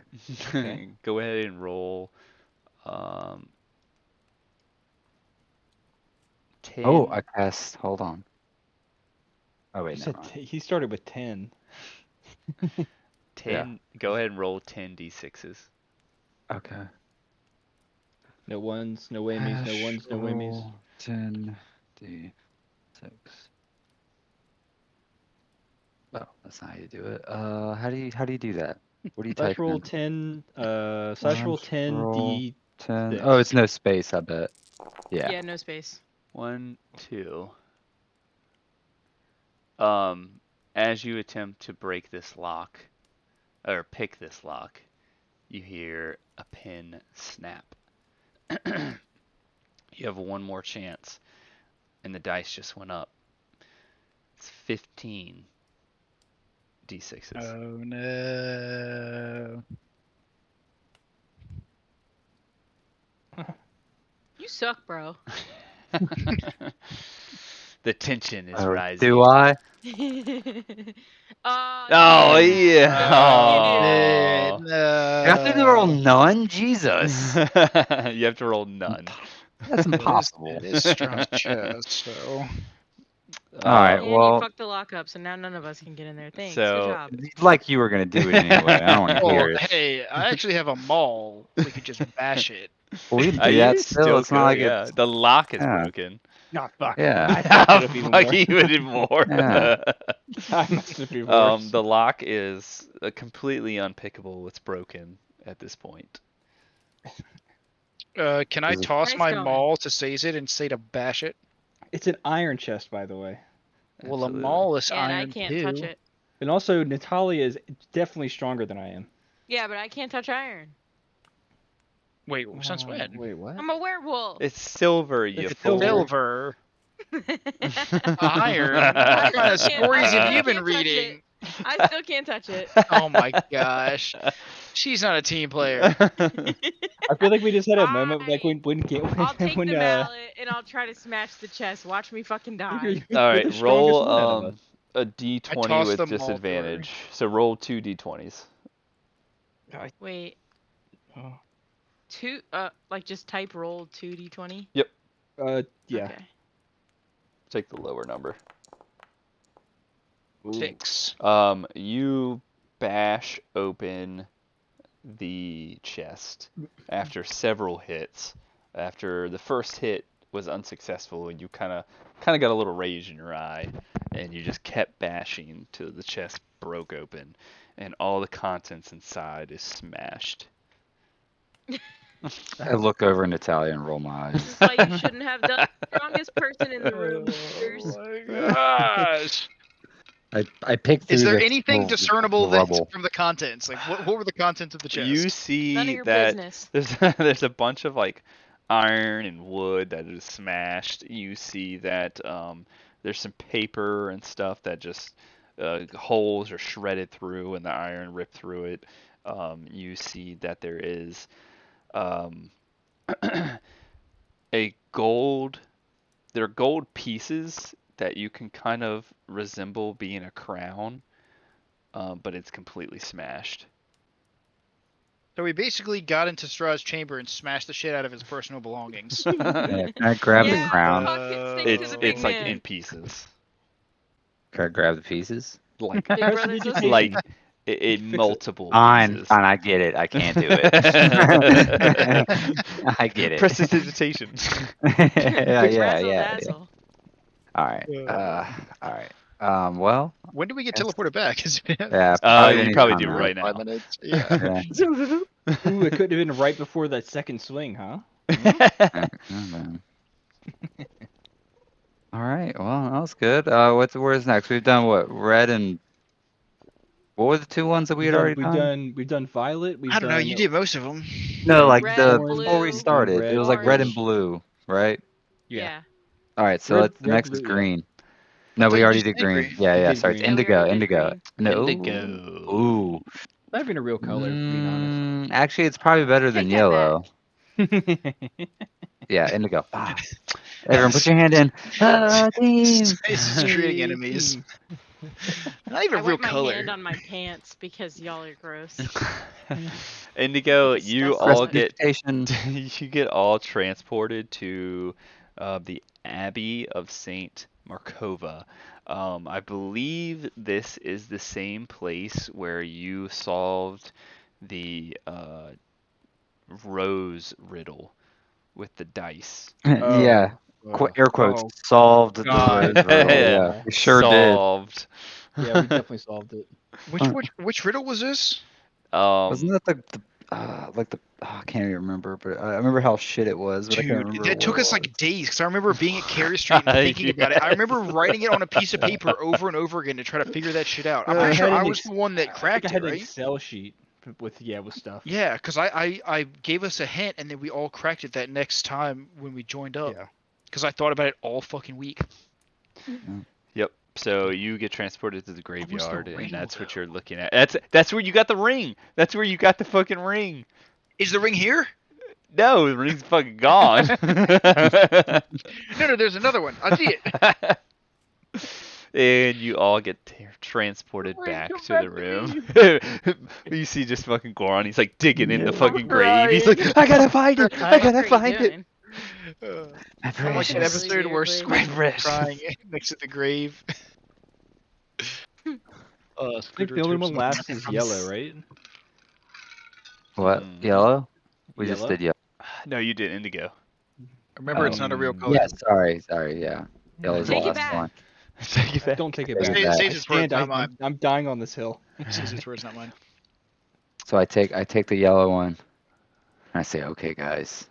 Okay. Go ahead and roll. 10. Oh, I cast. Hold on. Oh He wait, said never mind. he started with 10. 10. Go ahead and roll 10 d6s. Okay. No ones, no whammies, no ones, no whammies. 10 d6. Oh, that's not how you do it. How do you do that? What do you Slash type roll in? 10. Slash roll 10 roll d. 10. six. Oh, it's no space. I bet. Yeah. Yeah, no space. 1, 2. As you attempt to break this lock, or pick this lock, you hear a pin snap. You have one more chance, and the dice just went up. It's 15 d6s. Oh no. You suck, bro. The tension is Oh, rising. do I? Oh, yeah. yeah. Man, Oh. You have to roll none? Jesus. You have to roll none. That's impossible. It is Strahd's chest, so. All right, And you well, fucked the lockup, so now none of us can get in there. Thanks. Good So- job. like you were going to do it anyway. I don't want to Well, hear it. hey, I actually have a maul. We could just bash it. Well, we can do You that still. It's not could, like yeah. it's. The lock is Yeah. broken. Nah, fuck. Yeah. I fucked it up even Fuck, more. even more. Yeah. I messed it up even worse. The lock is completely unpickable. It's broken at this point. Can I Is it- toss Nice my going. maul to seize it and say to bash it? It's an iron chest, by the way. Well, a Absolutely. maul is Yeah, and I iron can't too. touch it. And also, Natalia is definitely stronger than I am. Yeah, but I can't touch iron. Wait, since when? Wait, what? I'm a werewolf. It's silver, you It's fool. Silver, I iron. What kind of still can't- stories have I you can't been touch reading? it. I still can't touch it. Oh my gosh, she's not a team player. I feel like we just had a moment like when I'll take when the mallet and I'll try to smash the chest. Watch me fucking die. All you're right, the strongest one out of roll us. a I d20 tossed with the maul to her. disadvantage. So roll 2 d20s. Wait, Oh. like just type roll 2d20. Yeah. Okay. Take the lower number. Ooh. 6. You bash open the chest after several hits. After the first hit was unsuccessful, and you kind of got a little rage in your eye, and you just kept bashing till the chest broke open, and all the contents inside is smashed. I look over Natalia and roll my This eyes. is why you shouldn't have done the strongest person in the room. Peters. Gosh. I picked through Is there the anything the discernible rubble. from the contents? Like, what were the contents of the chest? You None of see your that business. there's a bunch of like iron and wood that is smashed. You see that there's some paper and stuff that just holes are shredded through and the iron ripped through it. You see that there is a gold. There are gold pieces that you can kind of resemble being a crown, but it's completely smashed. So we basically got into Strahd's chamber and smashed the shit out of his personal belongings. Yeah, can I grab Yeah, the crown? fuck it, stick to the big It's like man. in pieces. Can I grab the pieces? Like Big Brother's listening. like in Fix it. multiple Fine, pieces. fine, I get it. I can't do it. I get it. Prestidigitation. yeah. Razzle-dazzle. All right. All right. Well, When do we get Yes. teleported back? yeah. You probably do anytime right now. 5 minutes? Yeah. now. Yeah. Ooh, it could have been right before that second swing, huh? Oh, man. All right. Well, that was good. Where's next? We've done what? Red and what were the two ones that we had already done? We've done Violet. We've I don't know. done You did most of them. No, like Red, before we blue, started, red, it was like red and orange. blue, right? Yeah. All right. So Red- the red, next is blue, yeah. green. I No, thought we you already just did did green. green. Yeah, We yeah. did Sorry, it's green. Yeah, we already indigo. did No. Indigo. Ooh. Not even a real color, to be honest. Actually, it's probably better than Take that yellow. Yeah, indigo. Ah. Everyone, put your hand in. Team. It's just creating enemies. Not even I real wipe my color. hand on my pants because y'all are gross. Indigo, you Disgusting. all get Prestidigitation. you get all transported to the Abbey of Saint Markova. I believe this is the same place where you solved the rose riddle with the dice. Yeah. Air quotes. Solved the God. rose riddle. Yeah, we sure did. Solved. Yeah, we definitely solved it. Which riddle was this? Wasn't that I can't even remember, but I remember how shit it was, but I can't Dude, remember. that took what us it like days because I remember being at Carey Street and thinking about it. I remember Yes. writing it on a piece of paper over and over again to try to figure that shit out. I'm I pretty sure had I an was the one that I cracked think I it, had an right? Excel sheet with stuff. Yeah, because I gave us a hint and then we all cracked it that next time when we joined up. Yeah. Because I thought about it all fucking week. Yep. So you get transported to the the graveyard, and riddle, that's what though? you're looking at. That's where you got the ring. That's where you got the fucking ring. Is the ring here? No, the ring's fucking gone. No, there's another one. I see it. And you all get transported Ring, back come to back the to room. You see just fucking Goron. He's like digging in the Yeah, fucking I'm grave. He's crying. like, I gotta find it. I What gotta are you find it. doing? My I'm like that precious. Really episode where weirdly. My Squid precious. crying next to the grave. I think the only one left is yellow, right? What? Hmm. Yellow? We just Yellow? did yellow. No, you did Indigo. Remember, it's not a real color. Yeah, sorry, yeah. Yellow's the Take it last back. one. Take it back. Don't take it Take back. it back. Sage I is words, stand. not mine. I'm dying on this hill. Sage's words, not mine. So I take the yellow one. And I say, okay, guys,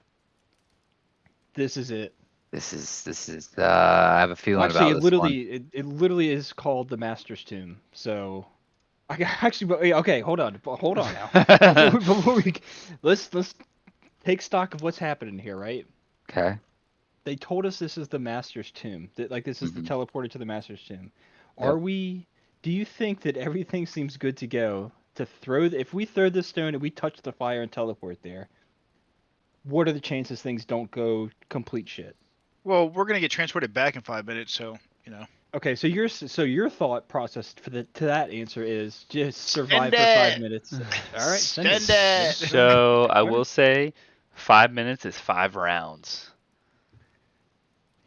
This is it. this is. I have a feeling Actually, about this one. it literally is called the Master's Tomb. So, actually, okay, hold on now. Before we, let's take stock of what's happening here, right? Okay. They told us this is the Master's Tomb. That like this is the Mhm. teleporter to the Master's Tomb. Yep. Are we? Do you think that everything seems good to go to throw? If we throw the stone and we touch the fire and teleport there, what are the chances things don't go complete shit? Well, we're gonna get transported back in 5 minutes, so you know. Okay, so your thought process to that answer is just survive Send for 5 it! minutes. All right, Send it! So I Alright. will say, 5 minutes is 5 rounds.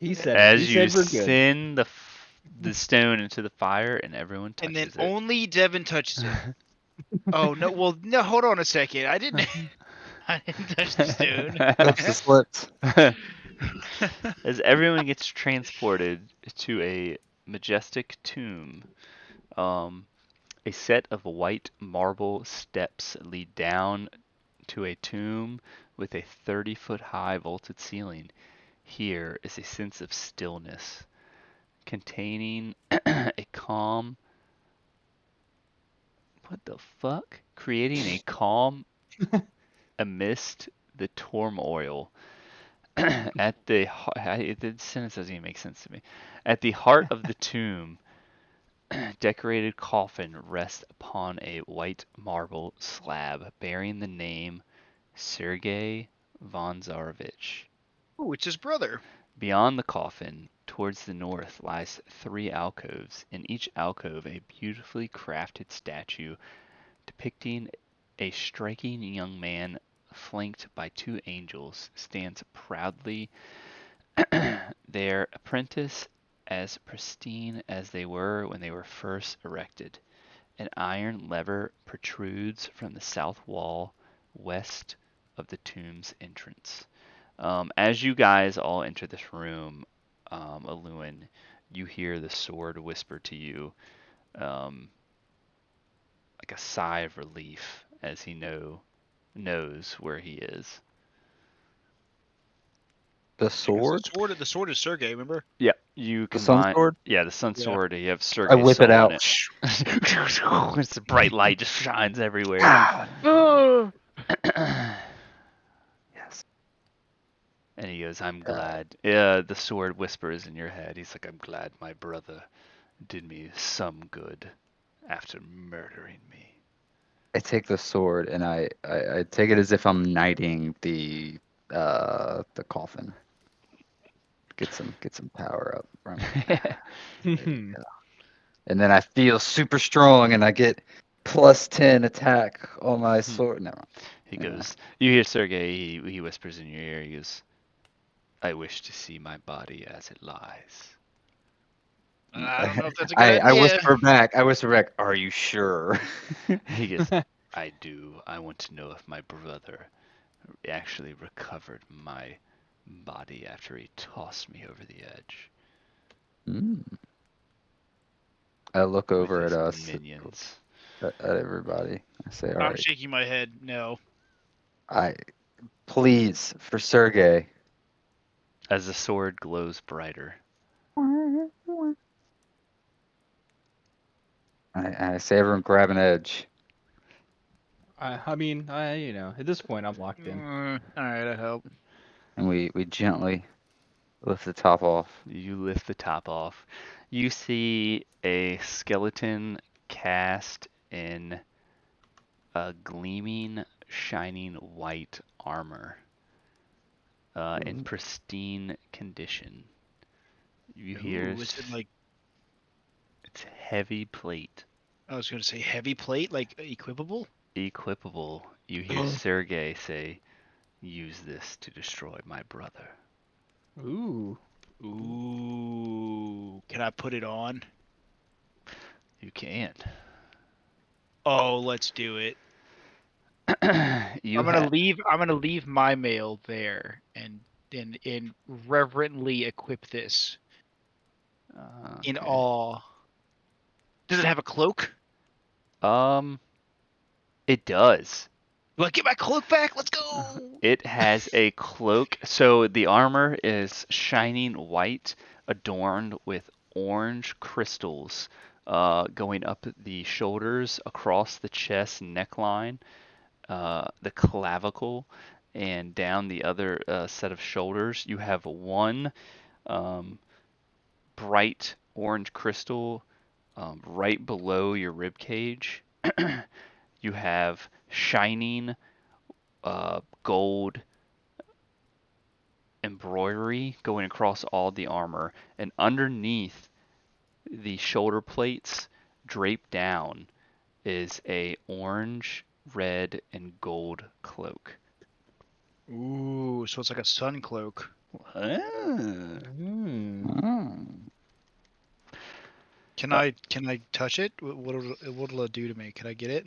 He said it. As He you said we're good. send the stone into the fire, and everyone And then touches it. only Devin touches it. Oh no! Well, no. Hold on a second. I didn't. I didn't touch the stone. Oops, it slipped. As everyone gets transported to a majestic tomb, a set of white marble steps lead down to a tomb with a 30-foot high vaulted ceiling. Here is a sense of stillness, containing a calm. What the fuck? Creating a calm amidst the turmoil. At the sentence doesn't even make sense to me. At the heart of the tomb, decorated coffin rests upon a white marble slab bearing the name Sergei Vonzarovich. Oh, it's his brother. Beyond the coffin, towards the north, lies 3 alcoves. In each alcove, a beautifully crafted statue depicting a striking young man flanked by 2 angels stands proudly, their apprentice as pristine as they were when they were first erected. An iron lever protrudes from the south wall west of the tomb's entrance. As you guys all enter this room, Aluin, you hear the sword whisper to you, like a sigh of relief as he knows where he is. The Because sword? The sword is Sergey. Remember? Yeah, you The sun combine. sword? Yeah, the sun Yeah. sword. You have I Sergei's whip soul it out. in it. It's a bright light, just shines everywhere. Ah, Oh, yes. And he goes, I'm glad. Yeah, the sword whispers in your head. He's like, I'm glad my brother did me some good after murdering me. I take the sword and I take it as if I'm knighting the coffin. Get some power up from it. There you go. And then I feel super strong and I get +10 attack on my sword. No. He Yeah. goes, you hear Sergei, he whispers in your ear, he goes, I wish to see my body as it lies. I don't know if that's a good I idea. whisper back, are you sure? He goes, I do. I want to know if my brother actually recovered my body after he tossed me over the edge Mm. I look with over his at us, minions. at everybody. I say, all I'm right, shaking my head. No. please, for Sergey. As the sword glows brighter, I say, everyone grab an edge. I mean, at this point, I'm locked in. All right, I help. And we gently lift the top off. you lift the top off. You see a skeleton cast in a gleaming, shining white armor. in pristine condition. You hear Ooh, is it like? it's heavy plate, I was gonna say heavy plate, like equipable. equipable. You hear Sergey say, "Use this to destroy my brother." Ooh. Ooh, can I put it on? You can. Oh, let's do it. You I'm gonna leave my mail there and reverently equip this in okay. awe. Does it have a cloak? It does. Like, get my cloak back. Let's go. It has a cloak. So the armor is shining white, adorned with orange crystals going up the shoulders, across the chest neckline, the clavicle, and down the other set of shoulders. You have one um, bright orange crystal right below your rib cage. You have shining gold embroidery going across all the armor, and underneath the shoulder plates, draped down, is a orange, red, and gold cloak. Ooh, so it's like a sun cloak. Ah. Can I touch it? What'll it do to me? Can I get it?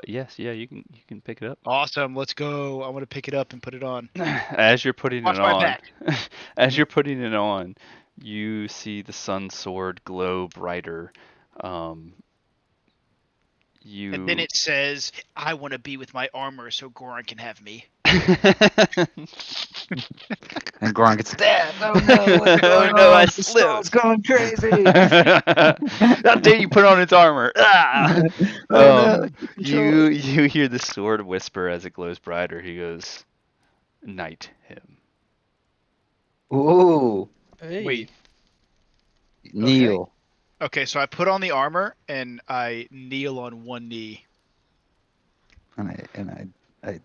Yes, yeah, you can pick it up. Awesome. Let's go. I'm gonna pick it up and put it on. As you're putting Watch it my on, back. as you're putting it on, you see the sun sword glow brighter. And then You it says, "I want to be with my armor, so Goron can have me." And Goron gets stabbed. Oh no, what's Oh going no, I on? The slipped. storm's going crazy. How dare you put on its armor? Ah! Oh no, control You it. hear the sword whisper as it glows brighter. He goes, "Knight him." Ooh, Hey. Wait. kneel. Okay, so I put on the armor and I kneel on one knee. And I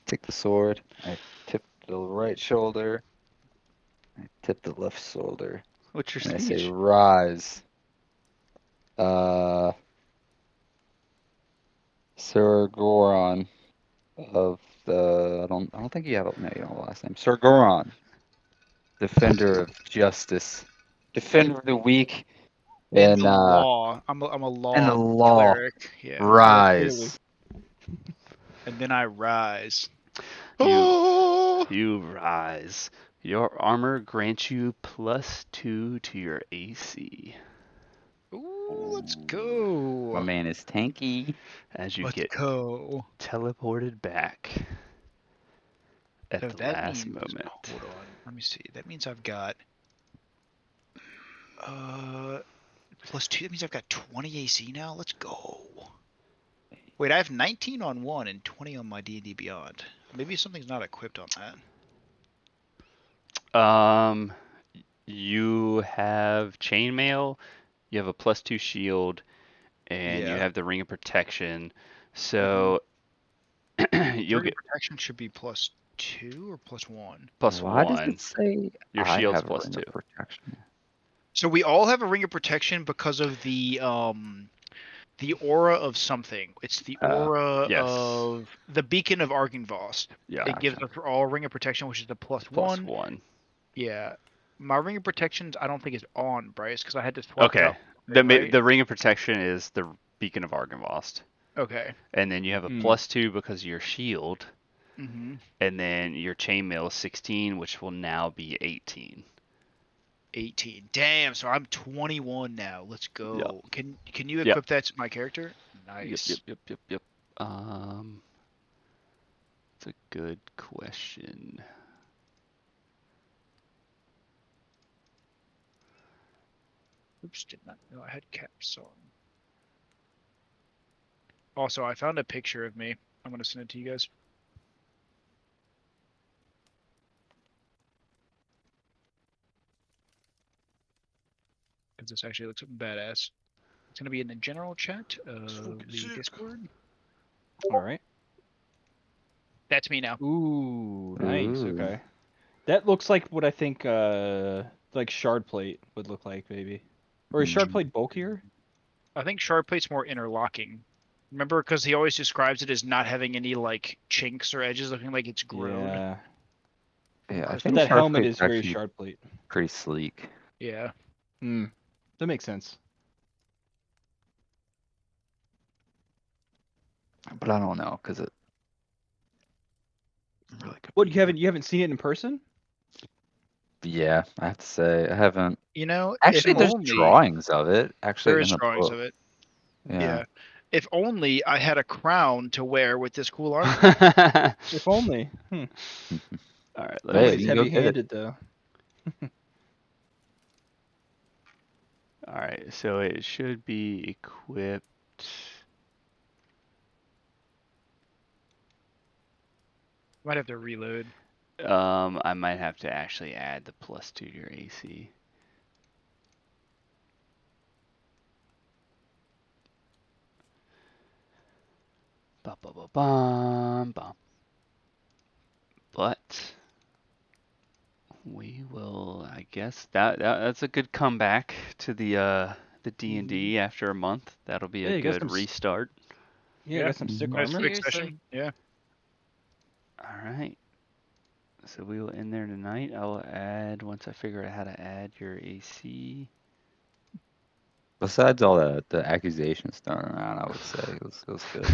take the sword. I tip the right shoulder. I tip the left shoulder, What's your and I say, speech? "Rise, uh, Sir Goron of the. I don't think you have. No, you don't have a last name. Sir Goron, defender of justice, defender of the weak, And and the law. I'm a and the law law. cleric. Yeah. Yeah, clearly. Rise." And then I rise. You Oh! you rise. Your armor grants you +2 to your AC Ooh, let's My go. man is tanky. as you Let's get go. teleported back at So the that last means, moment. hold on. Let me see. That means I've got +2. That means I've got 20 AC now. Let's go. Wait, I have 19 on one and 20 on my D&D Beyond. Maybe something's not equipped on that. You have chainmail, you have a +2 shield, and you Yeah. have the ring of protection. So you'll Ring of get protection should be +2 or +1. Why does +1. it say Your I shield's have a ring +2. of protection? So we all have a ring of protection because of the aura of something. It's the aura Yes. of the beacon of Argynvost. Yeah. It gives us all a ring of protection, which is the +1. +1. Yeah. My ring of protections, I don't think is on, Bryce, because I had to swap it Okay. out. Right? The ring of protection is the beacon of Argynvost. Okay. And then you have a +2 because of your shield. Mm-hmm. And then your chainmail is 16, which will now be 18. 18. Damn, so I'm 21 now. Let's Yep. go. Can you Yep. equip that to my character? Nice. Yep. It's a good question. Oops, did not know I had caps on. Also, I found a picture of me. I'm gonna send it to you guys. Because this actually looks badass. It's gonna be in the general chat of the Discord. All right. That's me now. Ooh, nice. Ooh. Okay. That looks like what I think like shard plate would look like, maybe. Or is shard plate bulkier? I think shard plate's more interlocking. Remember, because he always describes it as not having any like chinks or edges, looking like it's grown. Yeah. Yeah, I But think That shard helmet plate's is very actually shard plate. pretty sleek. Yeah. Hmm. That makes sense. But I don't know, because it really could What, be. you haven't seen it in person? Yeah, I have to say I haven't. You know, Actually, if there's only drawings of it actually there in is the drawings book. of it. Yeah. Yeah. If only I had a crown to wear with this cool armor. If only. All right, let Hey, Always me. you can go get it. heavy-handed though. All right, so it should be equipped. Might have to reload. I might have to actually add the +2 to your AC. Ba ba ba bum bum. But we will, I guess that's a good comeback to the D&D after a month. That'll be Yeah, a you got good some restart. Yeah, got some sick Mhm. Nice armor. quick Seriously. session. Yeah. All right. So we will end there tonight. I will add once I figure out how to add your AC. Besides all the accusations thrown around, I would say it was good.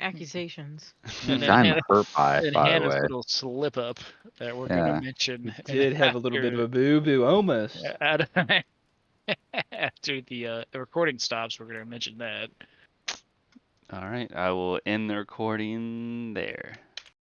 Accusations. And Which then I'm Hannah, hurt by and the Hannah's way. little slip up that we're Yeah. gonna mention. Did have a little bit of a boo-boo, almost. After the recording stops, we're gonna mention that. All right. I will end the recording there.